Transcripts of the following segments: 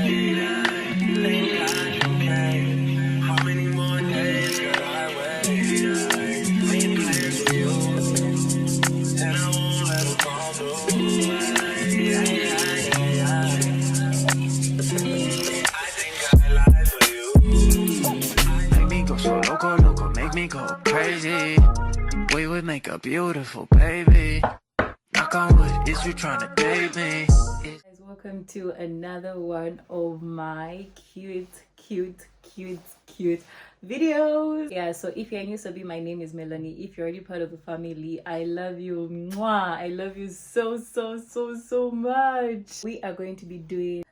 How many more days will I wait? Making plans for you, and I won't let them fall through. I think I lie for you. Make me go so loco, loco, make me go crazy. We would make a beautiful baby. Knock on wood, is you trying to date me? Guys, welcome to another one of my cute videos. Yeah, so if you're new, my name is Melanie. If you're already part of the family, I love you. Mwah! I love you so much. We are going to be doing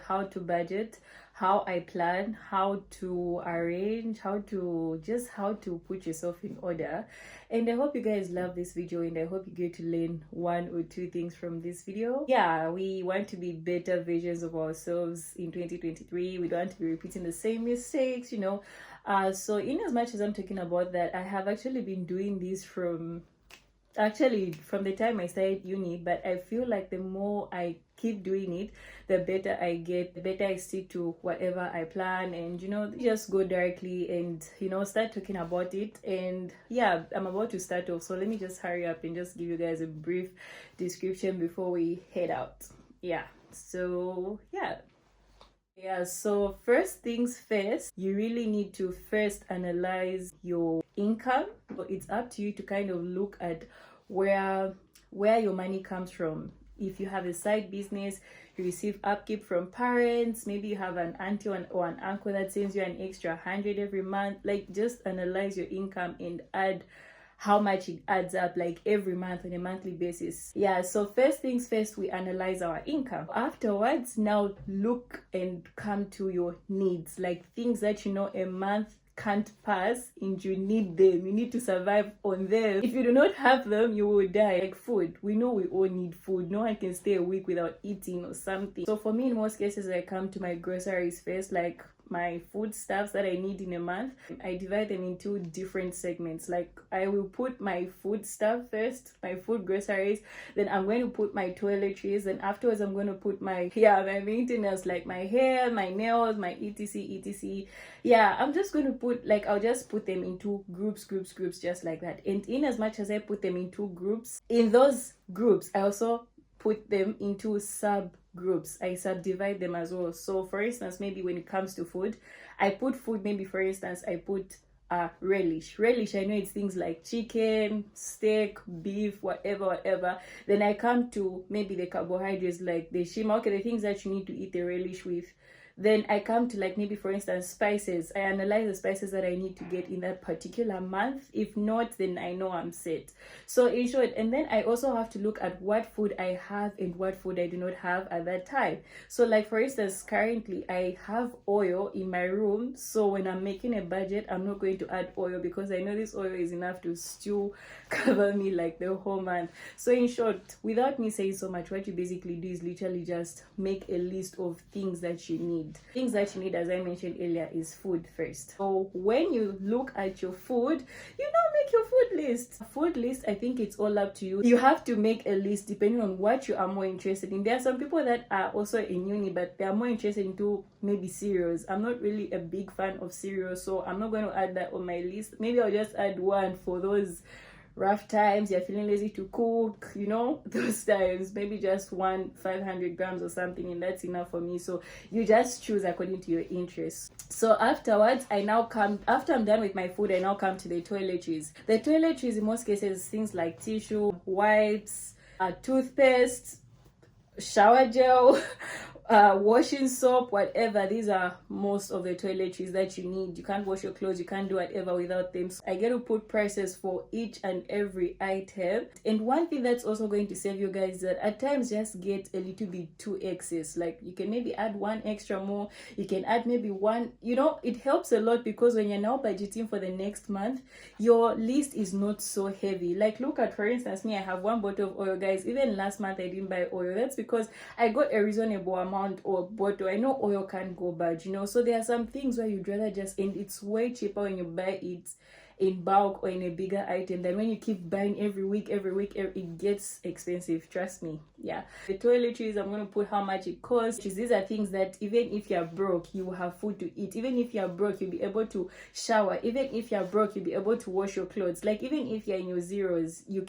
how to budget, how I plan, how to arrange, how to put yourself in order. And I hope you guys love this video, and I hope you get to learn one or two things from this video. Yeah, we want to be better versions of ourselves in 2023. We don't want to be repeating the same mistakes, you know. So in as much as I'm talking about that, I have actually been doing this from the time I started uni, but I feel like the more I keep doing it, the better I get, the better I stick to whatever I plan, and you know, just go directly and you know, start talking about it. And yeah, I'm about to start off, so let me just hurry up and just give you guys a brief description before we head out. So first things first, you really need to first analyze your income. But it's up to you to kind of look at where your money comes from. If you have a side business, you receive upkeep from parents, maybe you have an auntie or an uncle that sends you an extra 100 every month. Like, just analyze your income and add how much it adds up, like every month on a monthly basis. Yeah, so first things first, we analyze our income. Afterwards, now look and come to your needs, like things that you know a month can't pass and you need them. You need to survive on them. If you do not have them, you will die. Like food, we know we all need food. No one can stay a week without eating or something. So for me, in most cases, I come to my groceries first, like my food stuffs that I need in a month. I divide them into different segments. Like, I will put my food stuff first, my food groceries, then I'm going to put my toiletries, and afterwards I'm going to put my maintenance, like my hair, my nails, my etc. Yeah, I'm just going to put, like, I'll just put them into groups, just like that. And in as much as I put them into groups, in those groups I also put them into subgroups. I subdivide them as well. So for instance, maybe when it comes to food, I put food, maybe for instance I put relish. I know it's things like chicken, steak, beef, whatever. Then I come to maybe the carbohydrates, like the shima, the things that you need to eat the relish with. Then I come to, like, maybe for instance spices. I analyze the spices that I need to get in that particular month. If not, then I know I'm set. So in short, and then I also have to look at what food I have and what food I do not have at that time. So like for instance, currently I have oil in my room, so when I'm making a budget, I'm not going to add oil because I know this oil is enough to still cover me like the whole month. So in short, without me saying so much, what you basically do is literally just make a list of things that you need. Things that you need, as I mentioned earlier, is food first. So when you look at your food, you now make your food list. I think it's all up to you. You have to make a list depending on what you are more interested in. There are some people that are also in uni, but they are more interested into maybe cereals. I'm not really a big fan of cereals, so I'm not going to add that on my list. Maybe I'll just add one for those rough times, you're feeling lazy to cook, you know, those times. Maybe just 500 grams or something, and that's enough for me. So you just choose according to your interests. So afterwards, after I'm done with my food, I now come to the toiletries. The toiletries, in most cases, things like tissue, wipes, toothpaste, shower gel, washing soap, whatever. These are most of the toiletries that you need. You can't wash your clothes, you can't do whatever without them. So I get to put prices for each and every item. And one thing that's also going to save you guys is that at times just get a little bit too excess. Like, you can maybe add one extra more, you can add maybe one, you know, it helps a lot because when you're now budgeting for the next month, your list is not so heavy. Like, look at, for instance, me, I have one bottle of oil, guys. Even last month I didn't buy oil. That's because I got a reasonable amount or bottle. I know oil can't go bad, you know. So there are some things where you'd rather just, and it's way cheaper when you buy it in bulk or in a bigger item than when you keep buying every week, it gets expensive, trust me. Yeah, the toiletries, I'm going to put how much it costs. These are things that even if you're broke, you will have food to eat. Even if you're broke, you'll be able to shower. Even if you're broke, you'll be able to wash your clothes. Like, even if you're in your zeros, you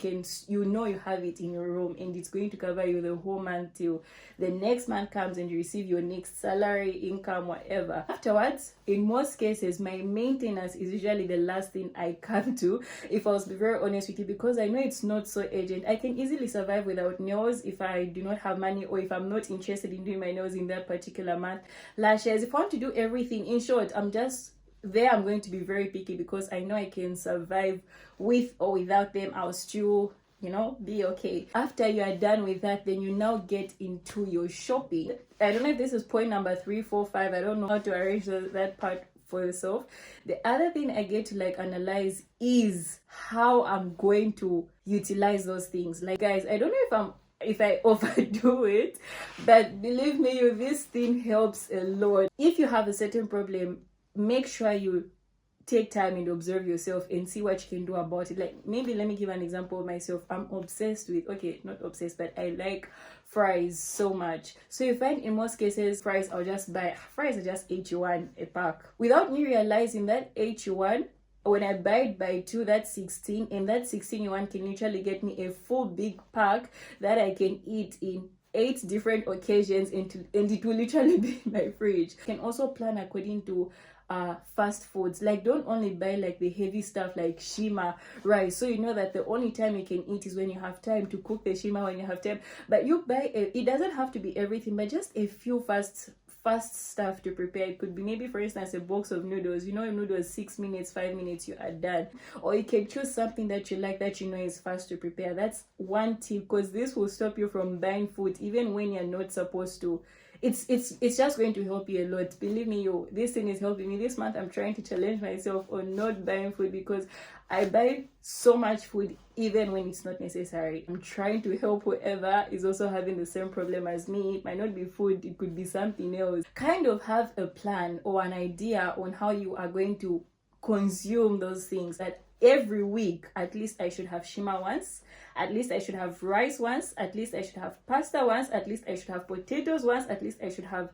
know you have it in your room, and it's going to cover you the whole month till the next month comes and you receive your next salary, income, whatever. Afterwards, in most cases, my maintenance is usually the last thing I come to, if I was to be very honest with you, because I know it's not so urgent. I can easily survive without nails if I do not have money, or if I'm not interested in doing my nails in that particular month. Lashes, if I want to do everything, in short, I'm going to be very picky, because I know I can survive with or without them. I'll still be okay. After you are done with that, then you now get into your shopping. I don't know if this is point number 3, 4, 5. I don't know how to arrange that part for yourself. The other thing I get to analyze is how I'm going to utilize those things. Like, guys, I don't know if I overdo it, but believe me, this thing helps a lot. If you have a certain problem, make sure you take time and observe yourself and see what you can do about it. Like, maybe let me give an example of myself. I'm obsessed with, okay, not obsessed, but I like fries so much. So you find in most cases, fries are just 81 a pack. Without me realizing that 81, when I buy it by 2, that's 16, and that 16 you want can literally get me a full big pack that I can eat in 8 different occasions, and it will literally be in my fridge. You can also plan according to fast foods. Like, don't only buy like the heavy stuff like shima rice, so you know that the only time you can eat is when you have time to cook the shima, when you have time. But you buy it doesn't have to be everything, but just a few fast stuff to prepare. It could be, maybe for instance, a box of noodles. Noodles, 6 minutes, 5 minutes, you are done. Or you can choose something that you like, that is fast to prepare. That's one tip, because this will stop you from buying food even when you're not supposed to. It's just going to help you a lot. Believe me, this thing is helping me. This month I'm trying to challenge myself on not buying food, because I buy so much food even when it's not necessary. I'm trying to help whoever is also having the same problem as me. It might not be food, it could be something else. Kind of have a plan or an idea on how you are going to consume those things. That every week, at least I should have shima once, at least I should have rice once, at least I should have pasta once, at least I should have potatoes once, at least I should have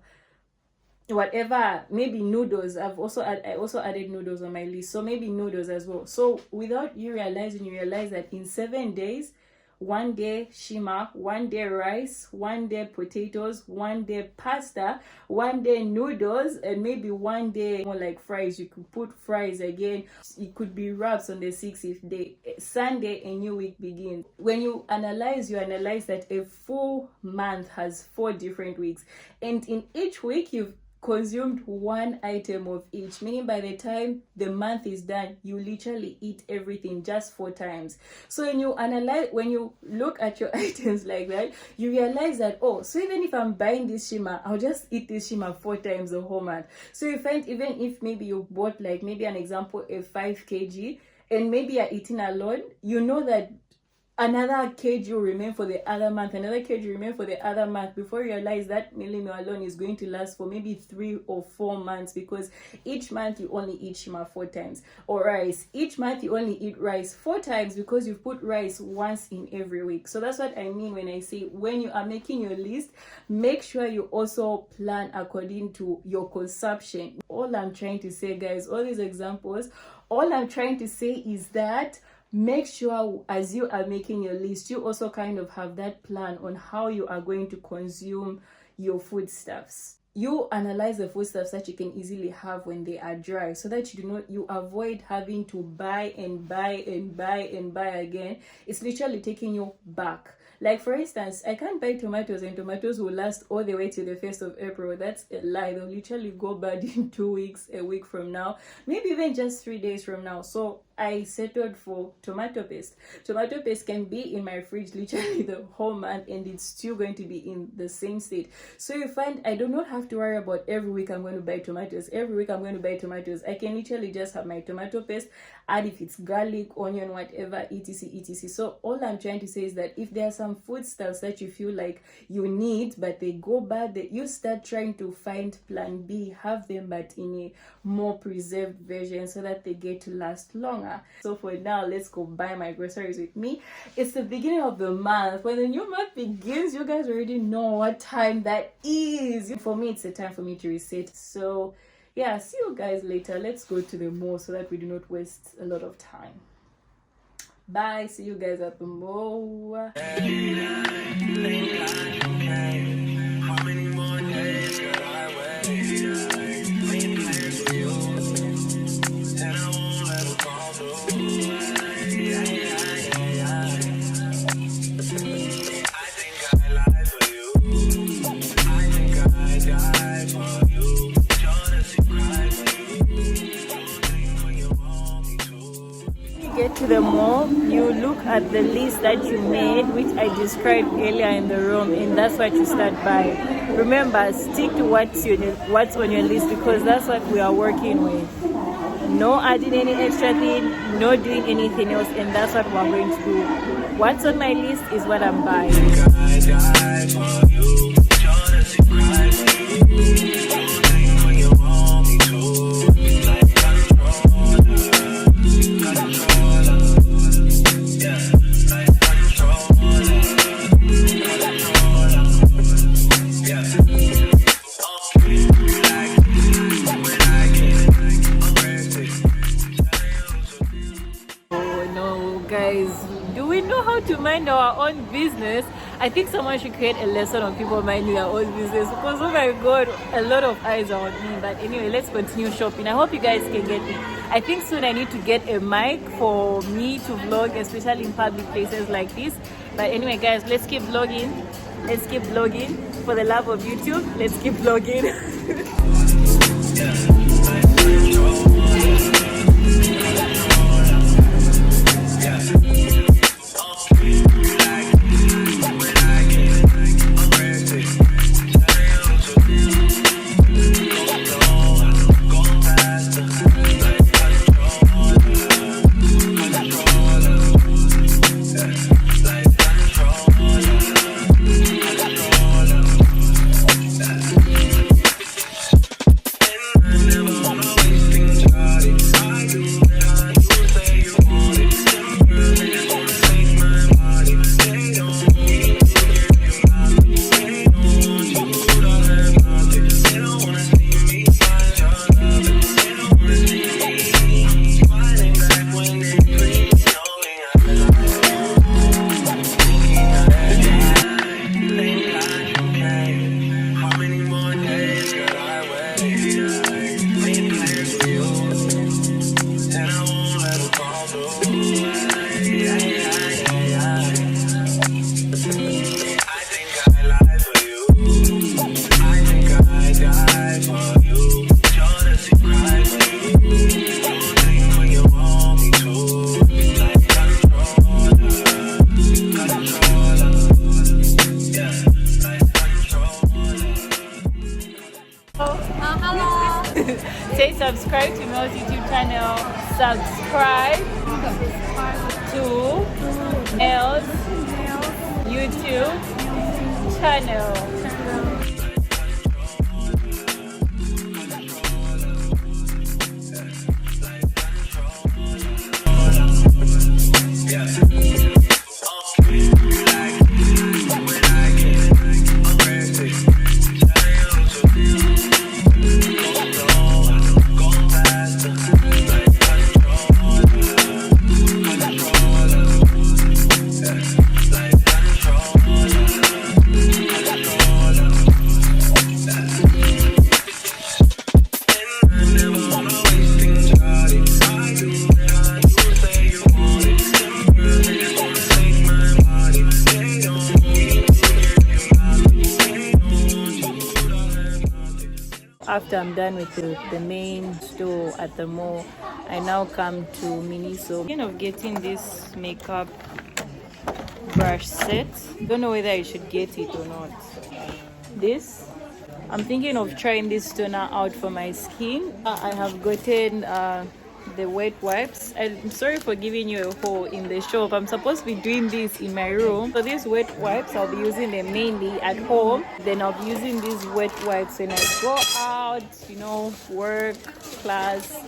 whatever, maybe noodles. I also added noodles on my list, so maybe noodles as well. So without you realizing, you realize that in 7 days, 1 day shima, 1 day rice, 1 day potatoes, 1 day pasta, 1 day noodles, and maybe 1 day more like fries. You could put fries again. It could be wraps on the 6th day. Sunday, a new week begins. When you analyze that a full month has 4 different weeks, and in each week you've consumed 1 item of each, meaning by the time the month is done, you literally eat everything just 4 times. So when you look at your items like that, you realize that, so even if I'm buying this shima, I'll just eat this shima 4 times the whole month. So you find, even if maybe you bought, like, maybe an example, a 5 kg, and maybe you're eating alone, you know that another kg will remain for the other month, another kg remain for the other month, before you realize that meal alone is going to last for maybe 3 or 4 months, because each month you only eat shima 4 times. Or rice, each month you only eat rice 4 times, because you put rice once in every week. So that's what I mean when I say, when you are making your list, make sure you also plan according to your consumption. All I'm trying to say, guys, all these examples, all I'm trying to say is that make sure as you are making your list, you also kind of have that plan on how you are going to consume your foodstuffs. You analyze the foodstuffs that you can easily have when they are dry, so that you avoid having to buy and buy and buy and buy again. It's literally taking you back. Like, for instance, I can't buy tomatoes and tomatoes will last all the way till the 1st of April. That's a lie. They'll literally go bad in 2 weeks, a week from now, maybe even just 3 days from now. So I settled for tomato paste. Tomato paste can be in my fridge literally the whole month, and it's still going to be in the same state. So you find I do not have to worry about every week I'm going to buy tomatoes. Every week I'm going to buy tomatoes. I can literally just have my tomato paste, add if it's garlic, onion, whatever, etc. So all I'm trying to say is that if there are some foodstuffs that you feel like you need but they go bad, that you start trying to find plan B, have them but in a more preserved version, so that they get to last long. stronger. So for now, let's go buy my groceries with me. It's the beginning of the month. When the new month begins, you guys already know what time that is. For me, it's a time for me to reset. So yeah, see you guys later. Let's go to the mall so that we do not waste a lot of time. Bye. See you guys at the mall. Get to the mall, you look at the list that you made, which I described earlier in the room, and that's what you start buying. Remember, stick to what's on your list, because that's what we are working with. No adding any extra thing, no doing anything else, and that's what we're going to do. What's on my list is what I'm buying. Do we know how to mind our own business? I think someone should create a lesson on people minding their own business, because oh my god, a lot of eyes are on me. But anyway, let's continue shopping. I hope you guys can get it. I think soon I need to get a mic for me to vlog, especially in public places like this. But anyway guys, let's keep vlogging. Let's keep vlogging. For the love of YouTube, let's keep vlogging. Say subscribe to Mel's YouTube channel. Subscribe to Mel's YouTube channel. After I'm done with the main store at the mall, I now come to Miniso. Kind of getting this makeup brush set. Don't know whether I should get it or not. This, I'm thinking of trying this toner out for my skin. I have gotten the wet wipes. I'm sorry for giving you a haul in the shop. I'm supposed to be doing this in my room. So these wet wipes, I'll be using them mainly at home. Then I'll be using these wet wipes when I go out, you know, work, class,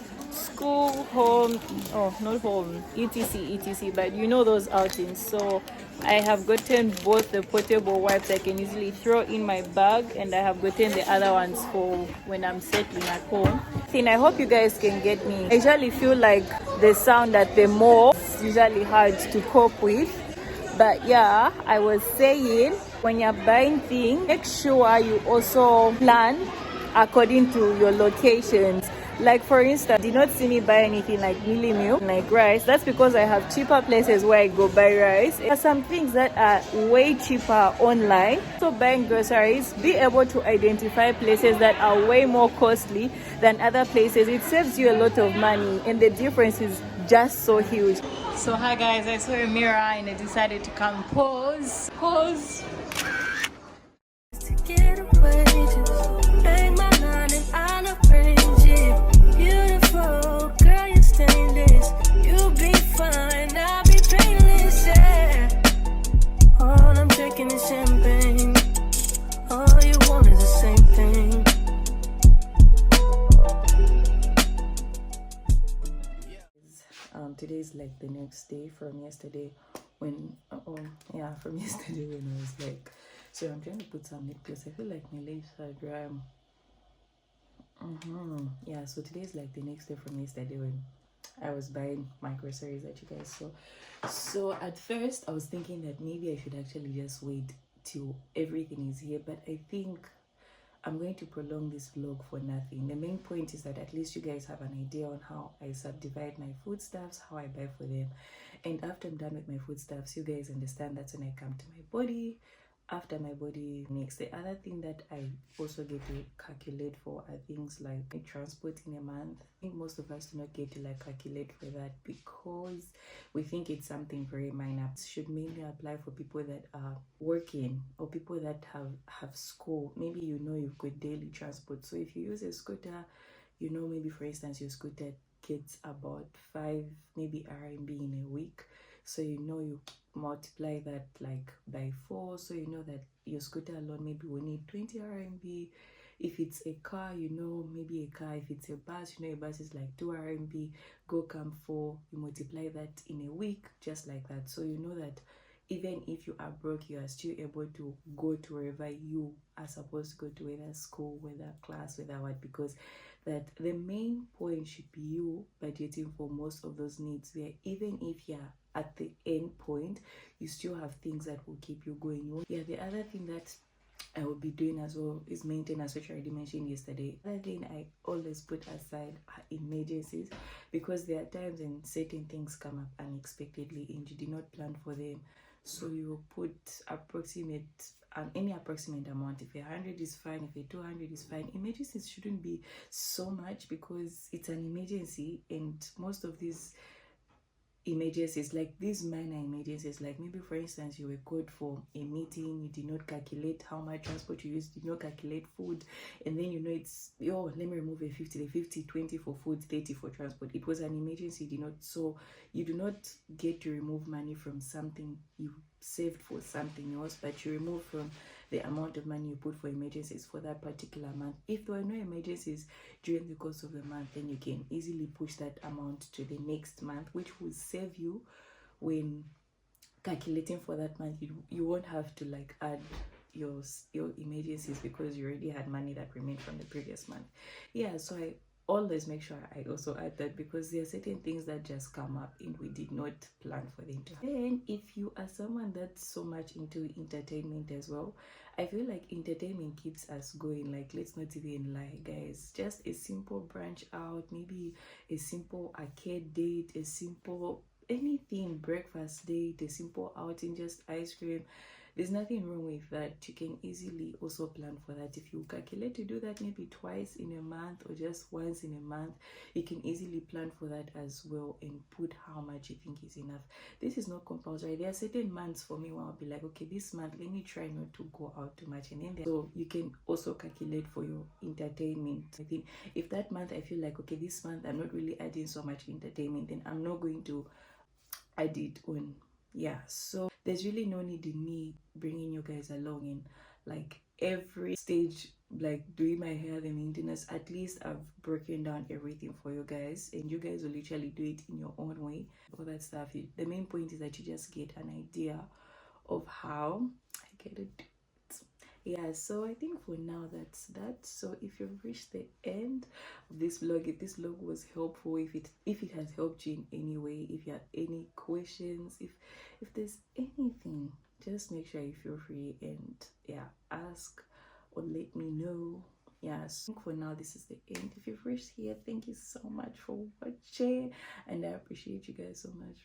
school, home, oh, not home, etc, but you know those outings. So I have gotten both the portable wipes I can easily throw in my bag, and I have gotten the other ones for when I'm settling at home. I hope you guys can get me. I usually feel like the sound at the mall is usually hard to cope with. But yeah, I was saying, when you're buying things, make sure you also plan according to your locations. Like for instance, did not see me buy anything like mealy meal, like rice. That's because I have cheaper places where I go buy rice. There are some things that are way cheaper online. So buying groceries, be able to identify places that are way more costly than other places. It saves you a lot of money, and the difference is just so huge. So hi guys, I saw a mirror and I decided to come pose. To get away, just bang my line and I'll arrange it. Beautiful girl, you're stainless. You'll be fine, I'll be painless, yeah. All I'm drinking is champagne. All you want is the same thing. Today is like the next day from yesterday when from yesterday when I was like, so I'm trying to put some lip gloss. I feel like my lips are dry. Yeah, so today is like the next day from yesterday when I was buying my groceries that you guys saw. So at first I was thinking that maybe I should actually just wait till everything is here, but I think I'm going to prolong this vlog for nothing. The main point is that at least you guys have an idea on how I subdivide my foodstuffs, how I buy for them. And after I'm done with my foodstuffs, you guys understand that's when I come to my body. After my body next, the other thing that I also get to calculate for are things like transport in a month. I think most of us do not get to like calculate for that because we think it's something very minor. It should mainly apply for people that are working or people that have school. Maybe you know you've got daily transport. So if you use a scooter, you know, maybe for instance your scooter gets about 5 maybe RMB in a week. So you know you multiply that like by 4, so you know that your scooter alone maybe will need 20 RMB. If it's a car, you know, maybe a car. If it's a bus, you know, a bus is like 2 RMB. Go come 4, you multiply that in a week, just like that. So you know that even if you are broke, you are still able to go to wherever you are supposed to go to, whether school, whether class, whether what, because that the main point should be you budgeting for most of those needs, where even if you're at the end point, you still have things that will keep you going. Yeah, the other thing that I will be doing as well is maintenance, which I already mentioned yesterday. Another thing I always put aside are emergencies, because there are times when certain things come up unexpectedly and you did not plan for them. So you put any approximate amount. If 100 is fine, if 200 is fine. Emergencies shouldn't be so much because it's an emergency, and most of these emergencies, like these minor emergencies, like maybe for instance you were called for a meeting, you did not calculate how much transport you used, did not calculate food, and then you know it's, oh, let me remove a 50, the 50, 20 for food, 30 for transport. It was an emergency, you did not, so you do not get to remove money from something you saved for something else, but you remove from the amount of money you put for emergencies for that particular month. If there are no emergencies during the course of the month, then you can easily push that amount to the next month, which will save you when calculating for that month. You won't have to like add your emergencies because you already had money that remained from the previous month. Yeah, so I always make sure I also add that, because there are certain things that just come up and we did not plan for them to happen. Then if you are someone that's so much into entertainment as well, I feel like entertainment keeps us going. Like, let's not even lie, guys. Just a simple branch out, maybe a simple arcade date, a simple anything, breakfast date, a simple outing, just ice cream. There's nothing wrong with that. You can easily also plan for that. If you calculate to do that maybe twice in a month or just once in a month, you can easily plan for that as well and put how much you think is enough. This is not compulsory. There are certain months for me where I'll be like, okay, this month let me try not to go out too much, and then so you can also calculate for your entertainment. I think if that month I feel like, okay, this month I'm not really adding so much entertainment, then I'm not going to add it on. Yeah, so there's really no need in me bringing you guys along in like every stage, like doing my hair, the maintenance. At least I've broken down everything for you guys, and you guys will literally do it in your own way. All that stuff, the main point is that you just get an idea of how I get it. Yeah, so I think for now that's that. So if you've reached the end of this vlog, if this vlog was helpful, if it has helped you in any way, if you have any questions, if there's anything, just make sure you feel free and yeah, ask or let me know. Yeah, so for now this is the end. If you've reached here, thank you so much for watching, and I appreciate you guys so much.